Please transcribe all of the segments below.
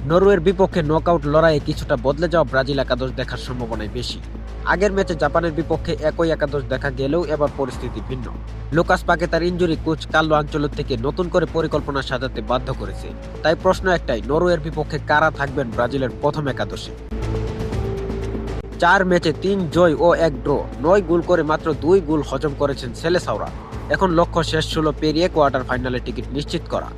নরওয়ের বিপক্ষে নকআউট লড়াইয়ে কিছুটা বদলে যাওয়া ব্রাজিল একাদশ দেখার সম্ভাবনাই বেশি। আগের ম্যাচে জাপানের বিপক্ষে একই একাদশ দেখা গেলেও এবার পরিস্থিতি ভিন্ন। লুকাস পাকেতার ইনজুরি কোচ কার্লো আনচেলোত্তিকে নতুন করে পরিকল্পনা সাজাতে বাধ্য করেছে। তাই প্রশ্ন একটাই, নরওয়ের বিপক্ষে কারা থাকবেন ব্রাজিলের প্রথম একাদশে? 4 ম্যাচে 3 জয় ও 1 ড্র, 9 গোল করে মাত্র 2 গোল হজম করেছেন সেলেসাওরা। এখন লক্ষ্য শেষ 16 পেরিয়ে কোয়ার্টার ফাইনালের টিকিট নিশ্চিত করা।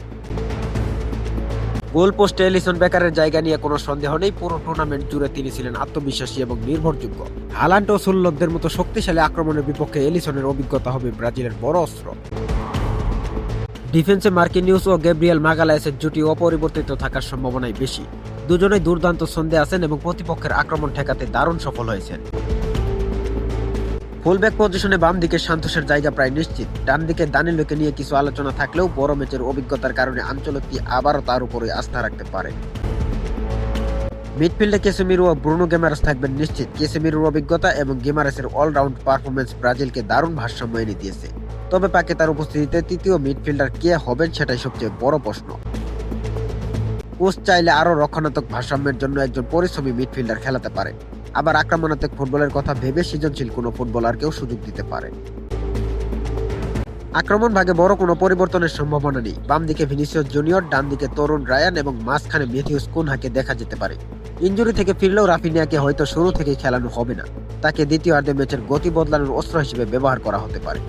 গোল পোস্টে এলিসন বেকারের জায়গা নিয়ে কোনো সন্দেহ নেই, পুরো টুর্নামেন্ট জুড়ে তিনি ছিলেন আত্মবিশ্বাসী এবং নির্ভরযোগ্য। হালান্ড ও সুল্লদের মতো শক্তিশালী আক্রমণের বিপক্ষে এলিসনের অভিজ্ঞতা হবে ব্রাজিলের বড় অস্ত্র। ডিফেন্সে মার্কিনিউস ও গ্যাব্রিয়েল মাগালায়েসের জুটি অপরিবর্তিত থাকার সম্ভাবনাই বেশি। দুজনেই দুর্দান্ত ছন্দে আছেন এবং প্রতিপক্ষের আক্রমণ ঠেকাতে দারুণ সফল হয়েছেন। ফুলব্যাক পজিশনে বাম দিকে সান্তোসের জায়গা প্রায় নিশ্চিত। ডান দিকে দানিলোকে নিয়ে কিছু আলোচনা থাকলেও বড় ম্যাচের অভিজ্ঞতার কারণে আনচেলত্তি আবারও তার উপরে আস্থা রাখতে পারেন। মিডফিল্ডে ক্যাসেমিরো ও ব্রুনো গিমারেস থাকবেন নিশ্চিত। ক্যাসেমিরোর অভিজ্ঞতা এবং গিমারেসের অলরাউন্ড পারফরমেন্স ব্রাজিলকে দারুণ ভারসাম্য এনে দিয়েছে। তবে পাকেতার উপস্থিতিতে তৃতীয় মিডফিল্ডার কে হবেন সেটাই সবচেয়ে বড় প্রশ্ন। কোচ চাইলে আরও রক্ষণাত্মক ভারসাম্যের জন্য একজন পরিশ্রমী মিডফিল্ডার খেলাতে পারে, আবার আক্রমণাত্মক ফুটবলের কথা ভেবে সৃজনশীল কোনো ফুটবলারকেও সুযোগ দিতে পারে। আক্রমণ ভাগে বড় কোনো পরিবর্তনের সম্ভাবনা নেই। বাম দিকে ভিনিসিয়াস জুনিয়র, ডান দিকে তরুণ রায়ান এবং মাঝখানে ম্যাথিউস কুনহাকে দেখা যেতে পারে। ইনজুরি থেকে ফিরলেও রাফিনিয়াকে হয়তো শুরু থেকেই খেলানো হবে না। তাকে দ্বিতীয়ার্ধে ম্যাচের গতি বদলানোর অস্ত্র হিসেবে ব্যবহার করা হতে পারে।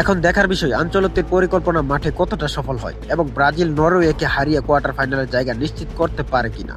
এখন দেখার বিষয় আনচেলত্তির পরিকল্পনা মাঠে কতটা সফল হয় এবং ব্রাজিল নরওয়েকে হারিয়ে কোয়ার্টার ফাইনালের জায়গা নিশ্চিত করতে পারে কিনা।